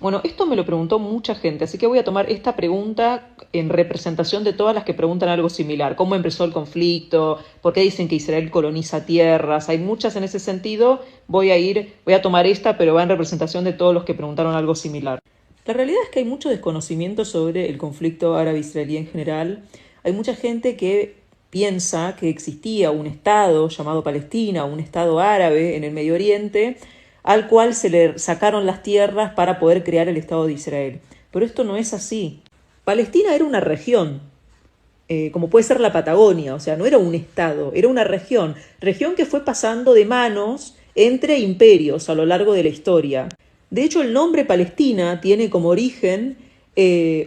Bueno, esto me lo preguntó mucha gente, así que voy a tomar esta pregunta en representación de todas las que preguntan algo similar. ¿Cómo empezó el conflicto? ¿Por qué dicen que Israel coloniza tierras? Hay muchas en ese sentido. Voy a tomar esta, pero va en representación de todos los que preguntaron algo similar. La realidad es que hay mucho desconocimiento sobre el conflicto árabe-israelí en general. Hay mucha gente que piensa que existía un estado llamado Palestina, un estado árabe en el Medio Oriente, al cual se le sacaron las tierras para poder crear el Estado de Israel. Pero esto no es así. Palestina era una región, como puede ser la Patagonia, o sea, no era un estado, era una región que fue pasando de manos entre imperios a lo largo de la historia. De hecho, el nombre Palestina tiene como origen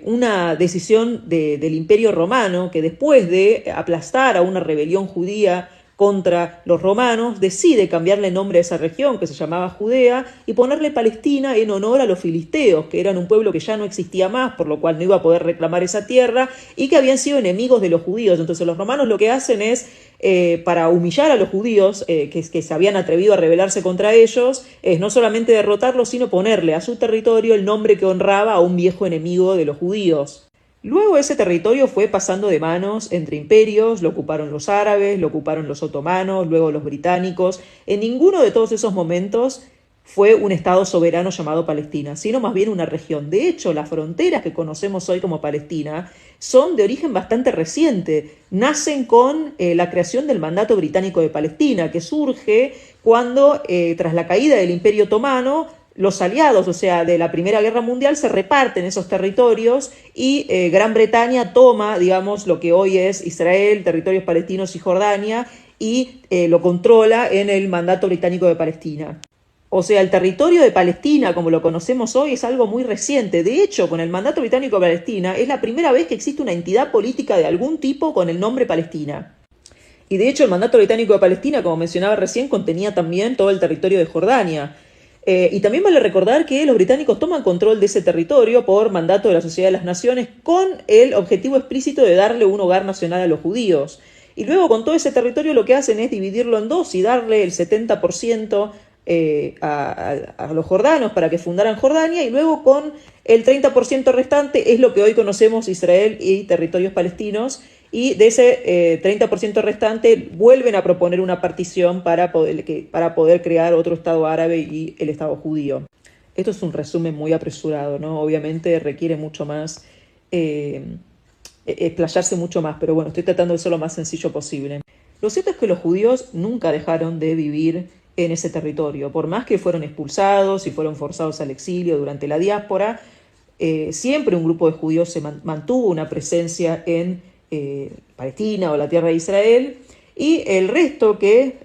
una decisión del Imperio Romano que después de aplastar a una rebelión judía contra los romanos, decide cambiarle nombre a esa región que se llamaba Judea y ponerle Palestina en honor a los filisteos, que eran un pueblo que ya no existía más, por lo cual no iba a poder reclamar esa tierra y que habían sido enemigos de los judíos. Entonces los romanos lo que hacen es, para humillar a los judíos que se habían atrevido a rebelarse contra ellos, es no solamente derrotarlos, sino ponerle a su territorio el nombre que honraba a un viejo enemigo de los judíos. Luego ese territorio fue pasando de manos entre imperios, lo ocuparon los árabes, lo ocuparon los otomanos, luego los británicos. En ninguno de todos esos momentos fue un estado soberano llamado Palestina, sino más bien una región. De hecho, las fronteras que conocemos hoy como Palestina son de origen bastante reciente. Nacen con la creación del Mandato Británico de Palestina, que surge cuando, tras la caída del Imperio Otomano, los aliados, o sea, de la Primera Guerra Mundial, se reparten esos territorios y Gran Bretaña toma, digamos, lo que hoy es Israel, territorios palestinos y Jordania, y lo controla en el Mandato Británico de Palestina. O sea, el territorio de Palestina, como lo conocemos hoy, es algo muy reciente. De hecho, con el Mandato Británico de Palestina, es la primera vez que existe una entidad política de algún tipo con el nombre Palestina. Y de hecho, el Mandato Británico de Palestina, como mencionaba recién, contenía también todo el territorio de Jordania. Y también vale recordar que los británicos toman control de ese territorio por mandato de la Sociedad de las Naciones con el objetivo explícito de darle un hogar nacional a los judíos. Y luego con todo ese territorio lo que hacen es dividirlo en dos y darle el 70% a los jordanos para que fundaran Jordania, y luego con el 30% restante es lo que hoy conocemos Israel y territorios palestinos, y de ese 30% restante vuelven a proponer una partición para poder crear otro Estado árabe y el Estado judío. Esto es un resumen muy apresurado, ¿no? Obviamente requiere mucho más, explayarse mucho más, pero bueno, estoy tratando de ser lo más sencillo posible. Lo cierto es que los judíos nunca dejaron de vivir en ese territorio, por más que fueron expulsados y fueron forzados al exilio durante la diáspora, siempre un grupo de judíos se mantuvo una presencia en Palestina o la tierra de Israel, y el resto que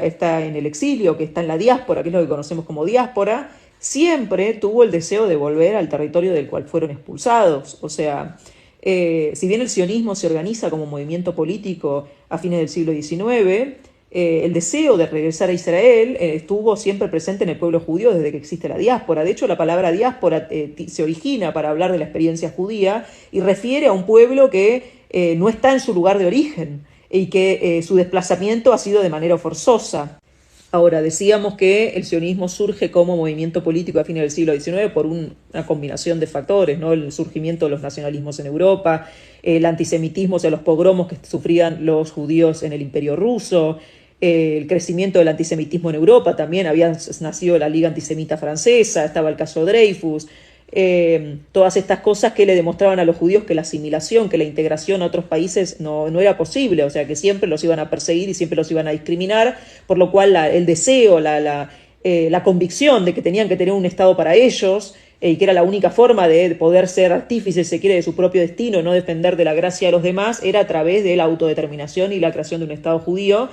está en el exilio, que está en la diáspora, que es lo que conocemos como diáspora, siempre tuvo el deseo de volver al territorio del cual fueron expulsados. O sea, si bien el sionismo se organiza como movimiento político a fines del siglo XIX, el deseo de regresar a Israel estuvo siempre presente en el pueblo judío desde que existe la diáspora. De hecho, la palabra diáspora se origina para hablar de la experiencia judía y refiere a un pueblo que no está en su lugar de origen y que su desplazamiento ha sido de manera forzosa. Ahora, decíamos que el sionismo surge como movimiento político a fines del siglo XIX por una combinación de factores, ¿no? El surgimiento de los nacionalismos en Europa, el antisemitismo, o sea, los pogromos que sufrían los judíos en el Imperio Ruso, el crecimiento del antisemitismo en Europa. También había nacido la Liga Antisemita Francesa, estaba el caso Dreyfus, todas estas cosas que le demostraban a los judíos que la asimilación, que la integración a otros países no era posible, o sea, que siempre los iban a perseguir y siempre los iban a discriminar, por lo cual el deseo, la convicción de que tenían que tener un Estado para ellos, y que era la única forma de poder ser artífices, se quiere, de su propio destino, no depender de la gracia de los demás, era a través de la autodeterminación y la creación de un Estado judío.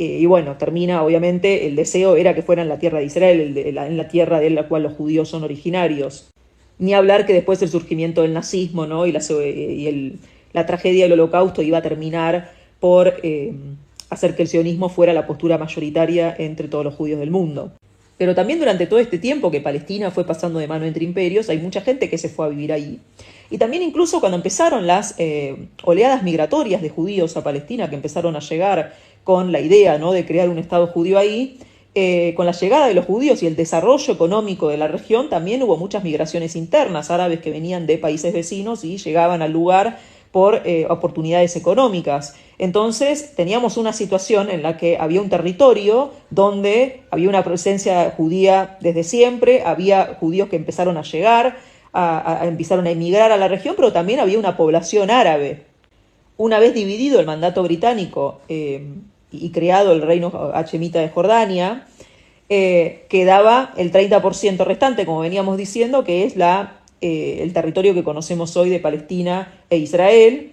Y bueno, termina, obviamente, el deseo era que fuera en la tierra de Israel, en la tierra de la cual los judíos son originarios. Ni hablar que después el surgimiento del nazismo, ¿no? y la tragedia del Holocausto iba a terminar por hacer que el sionismo fuera la postura mayoritaria entre todos los judíos del mundo. Pero también durante todo este tiempo que Palestina fue pasando de mano entre imperios, hay mucha gente que se fue a vivir ahí. Y también incluso cuando empezaron las oleadas migratorias de judíos a Palestina, que empezaron a llegar con la idea, ¿no?, de crear un Estado judío ahí, con la llegada de los judíos y el desarrollo económico de la región, también hubo muchas migraciones internas, árabes que venían de países vecinos y llegaban al lugar por oportunidades económicas. Entonces teníamos una situación en la que había un territorio donde había una presencia judía desde siempre, había judíos que empezaron a llegar, empezaron a emigrar a la región, pero también había una población árabe. Una vez dividido el mandato británico y creado el reino hachemita de Jordania, quedaba el 30% restante, como veníamos diciendo, que es el territorio que conocemos hoy de Palestina e Israel.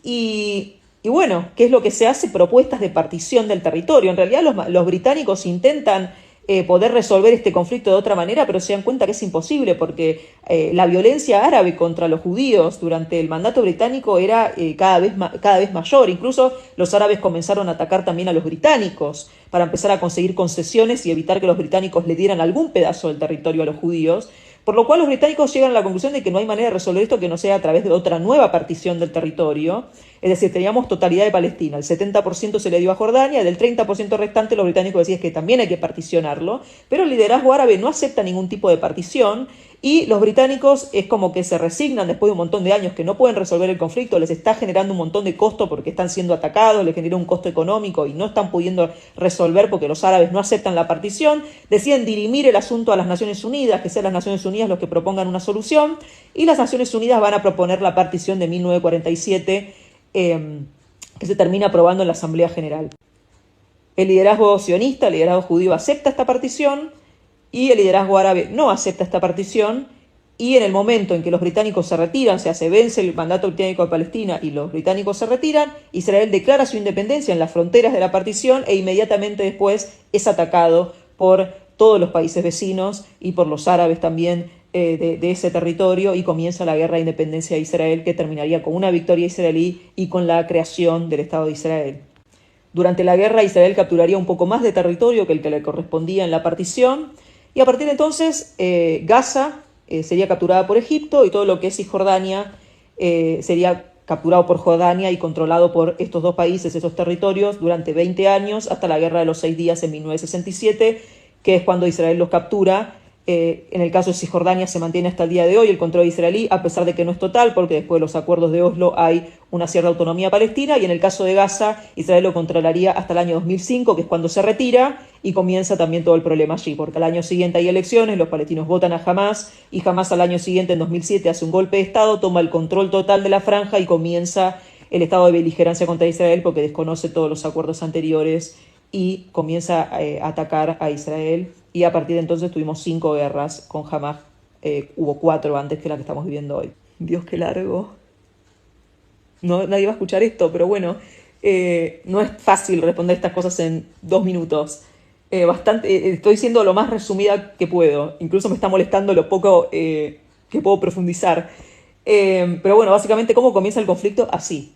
Y bueno, ¿qué es lo que se hace? Propuestas de partición del territorio. En realidad los británicos intentan poder resolver este conflicto de otra manera, pero se dan cuenta que es imposible porque la violencia árabe contra los judíos durante el mandato británico era cada vez mayor. Incluso los árabes comenzaron a atacar también a los británicos para empezar a conseguir concesiones y evitar que los británicos le dieran algún pedazo del territorio a los judíos. Por lo cual los británicos llegan a la conclusión de que no hay manera de resolver esto que no sea a través de otra nueva partición del territorio. Es decir, teníamos totalidad de Palestina, el 70% se le dio a Jordania, del 30% restante los británicos decían que también hay que particionarlo, pero el liderazgo árabe no acepta ningún tipo de partición y los británicos es como que se resignan después de un montón de años que no pueden resolver el conflicto, les está generando un montón de costo porque están siendo atacados, les genera un costo económico y no están pudiendo resolver porque los árabes no aceptan la partición, deciden dirimir el asunto a las Naciones Unidas, que sean las Naciones Unidas los que propongan una solución, y las Naciones Unidas van a proponer la partición de 1947 que se termina aprobando en la Asamblea General. El liderazgo sionista, el liderazgo judío acepta esta partición y el liderazgo árabe no acepta esta partición, y en el momento en que los británicos se retiran, se vence el mandato británico de Palestina y los británicos se retiran, Israel declara su independencia en las fronteras de la partición e inmediatamente después es atacado por todos los países vecinos y por los árabes también de ese territorio, y comienza la guerra de independencia de Israel, que terminaría con una victoria israelí y con la creación del Estado de Israel. Durante la guerra Israel capturaría un poco más de territorio que el que le correspondía en la partición, y a partir de entonces Gaza sería capturada por Egipto y todo lo que es Cisjordania sería capturado por Jordania y controlado por estos dos países, esos territorios, durante 20 años, hasta la Guerra de los 6 días en 1967, que es cuando Israel los captura. En el caso de Cisjordania se mantiene hasta el día de hoy el control israelí, a pesar de que no es total, porque después de los acuerdos de Oslo hay una cierta autonomía palestina, y en el caso de Gaza, Israel lo controlaría hasta el año 2005, que es cuando se retira, y comienza también todo el problema allí, porque al año siguiente hay elecciones, los palestinos votan a Hamás, y Hamás al año siguiente, en 2007, hace un golpe de Estado, toma el control total de la franja y comienza el estado de beligerancia contra Israel, porque desconoce todos los acuerdos anteriores y comienza a atacar a Israel. Y a partir de entonces tuvimos 5 guerras con Hamás. Hubo 4 antes que la que estamos viviendo hoy. Dios, qué largo. No, nadie va a escuchar esto, pero bueno, no es fácil responder estas cosas en 2 minutos. Estoy siendo lo más resumida que puedo. Incluso me está molestando lo poco que puedo profundizar. Pero bueno, básicamente, ¿cómo comienza el conflicto? Así.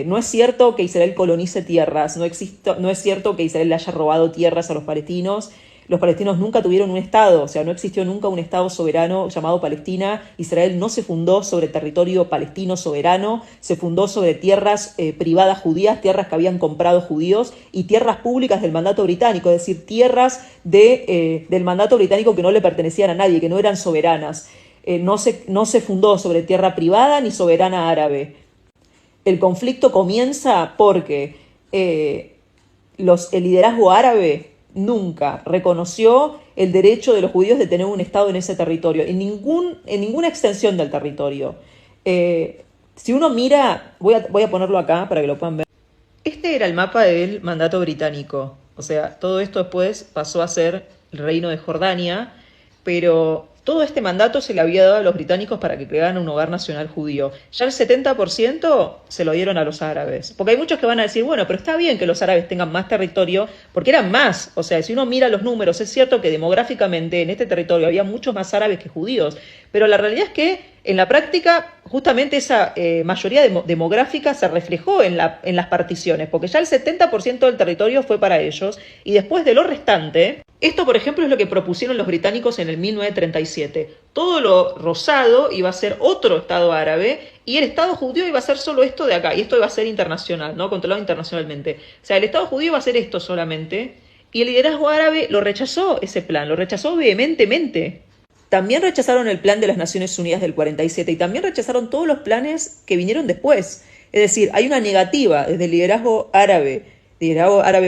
No es cierto que Israel colonice tierras, no es cierto que Israel le haya robado tierras a los palestinos. Los palestinos nunca tuvieron un Estado, o sea, no existió nunca un Estado soberano llamado Palestina. Israel no se fundó sobre territorio palestino soberano, se fundó sobre tierras privadas judías, tierras que habían comprado judíos, y tierras públicas del mandato británico, es decir, tierras del mandato británico que no le pertenecían a nadie, que no eran soberanas. No se fundó sobre tierra privada ni soberana árabe. El conflicto comienza porque el liderazgo árabe nunca reconoció el derecho de los judíos de tener un Estado en ese territorio, en ninguna extensión del territorio. Si uno mira, voy a ponerlo acá para que lo puedan ver. Este era el mapa del mandato británico. O sea, todo esto después pasó a ser el reino de Jordania, pero todo este mandato se le había dado a los británicos para que crearan un hogar nacional judío. Ya el 70% se lo dieron a los árabes. Porque hay muchos que van a decir, bueno, pero está bien que los árabes tengan más territorio, porque eran más. O sea, si uno mira los números, es cierto que demográficamente en este territorio había muchos más árabes que judíos. Pero la realidad es que en la práctica, justamente esa mayoría demográfica se reflejó en las particiones, porque ya el 70% del territorio fue para ellos, y después de lo restante, esto por ejemplo es lo que propusieron los británicos en el 1937. Todo lo rosado iba a ser otro Estado árabe, y el Estado judío iba a ser solo esto de acá, y esto iba a ser internacional, ¿no? Controlado internacionalmente. O sea, el Estado judío iba a ser esto solamente, Y el liderazgo árabe lo rechazó ese plan, lo rechazó vehementemente. También rechazaron el plan de las Naciones Unidas del 47 y también rechazaron todos los planes que vinieron después. Es decir, hay una negativa desde el liderazgo árabe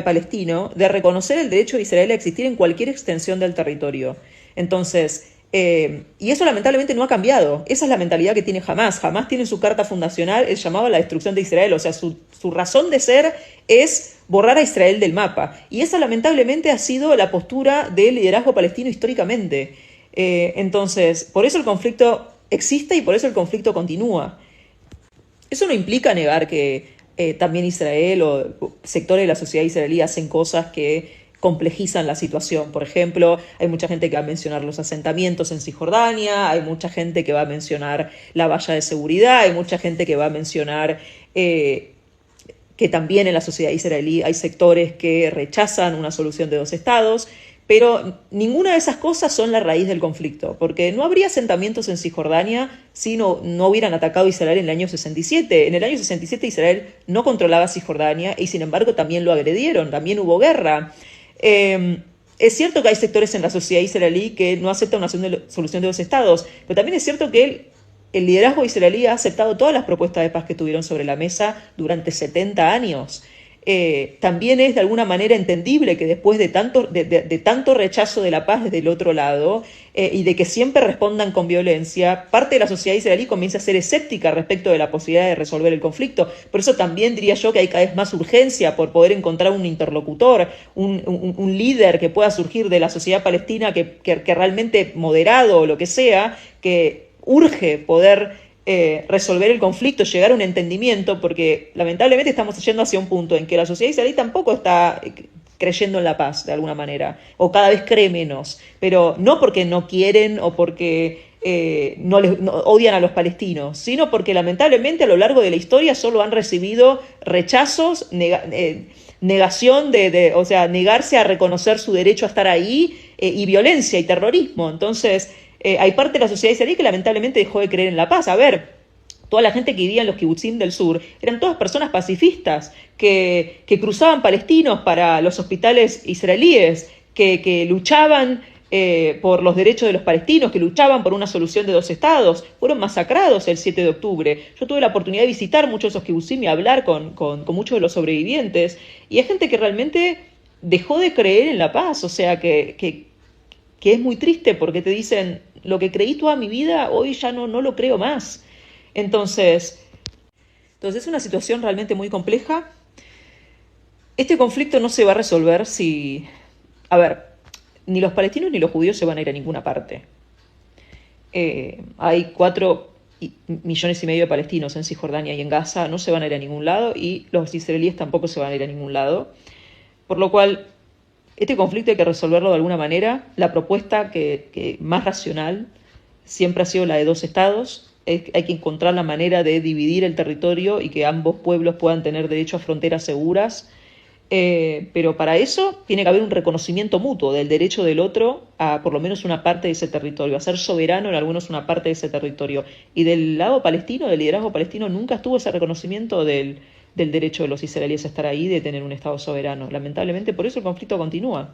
palestino, de reconocer el derecho de Israel a existir en cualquier extensión del territorio. Entonces, y eso lamentablemente no ha cambiado. Esa es la mentalidad que tiene Hamás. Hamás tiene su carta fundacional el llamado a la destrucción de Israel. O sea, su razón de ser es borrar a Israel del mapa. Y esa lamentablemente ha sido la postura del liderazgo palestino históricamente. Entonces, por eso el conflicto existe y por eso el conflicto continúa. Eso no implica negar que también Israel o sectores de la sociedad israelí hacen cosas que complejizan la situación. Por ejemplo, hay mucha gente que va a mencionar los asentamientos en Cisjordania, hay mucha gente que va a mencionar la valla de seguridad, hay mucha gente que va a mencionar que también en la sociedad israelí hay sectores que rechazan una solución de dos estados, pero ninguna de esas cosas son la raíz del conflicto, porque no habría asentamientos en Cisjordania si no hubieran atacado a Israel en el año 67. En el año 67 Israel no controlaba Cisjordania y sin embargo también lo agredieron, también hubo guerra. Es cierto que hay sectores en la sociedad israelí que no aceptan una solución de dos estados, pero también es cierto que el liderazgo israelí ha aceptado todas las propuestas de paz que tuvieron sobre la mesa durante 70 años. También es de alguna manera entendible que después de tanto rechazo de la paz desde el otro lado y de que siempre respondan con violencia, parte de la sociedad israelí comienza a ser escéptica respecto de la posibilidad de resolver el conflicto. Por eso también diría yo que hay cada vez más urgencia por poder encontrar un interlocutor, un líder que pueda surgir de la sociedad palestina que realmente moderado o lo que sea, que urge poder resolver el conflicto, llegar a un entendimiento, porque lamentablemente estamos yendo hacia un punto en que la sociedad israelí tampoco está creyendo en la paz de alguna manera, o cada vez cree menos, pero no porque no quieren o porque no odian a los palestinos, sino porque lamentablemente a lo largo de la historia solo han recibido rechazos, negación o sea, negarse a reconocer su derecho a estar ahí y violencia y terrorismo. Entonces, hay parte de la sociedad israelí que lamentablemente dejó de creer en la paz. A ver, toda la gente que vivía en los kibutzim del sur eran todas personas pacifistas que cruzaban palestinos para los hospitales israelíes, que luchaban por los derechos de los palestinos, que luchaban por una solución de dos estados. Fueron masacrados el 7 de octubre. Yo tuve la oportunidad de visitar muchos de esos kibutzim y hablar con muchos de los sobrevivientes. Y hay gente que realmente dejó de creer en la paz. O sea, que es muy triste porque te dicen, lo que creí toda mi vida, hoy ya no lo creo más. Entonces es una situación realmente muy compleja. Este conflicto no se va a resolver si... A ver, ni los palestinos ni los judíos se van a ir a ninguna parte. Hay 4,5 millones de palestinos en Cisjordania y en Gaza, no se van a ir a ningún lado, y los israelíes tampoco se van a ir a ningún lado. Por lo cual, este conflicto hay que resolverlo de alguna manera. La propuesta que más racional siempre ha sido la de dos estados. Hay que encontrar la manera de dividir el territorio y que ambos pueblos puedan tener derecho a fronteras seguras. Pero para eso tiene que haber un reconocimiento mutuo del derecho del otro a por lo menos una parte de ese territorio, a ser soberano en al menos una parte de ese territorio. Y del lado palestino, del liderazgo palestino, nunca estuvo ese reconocimiento del derecho de los israelíes a estar ahí, de tener un Estado soberano. Lamentablemente, por eso el conflicto continúa.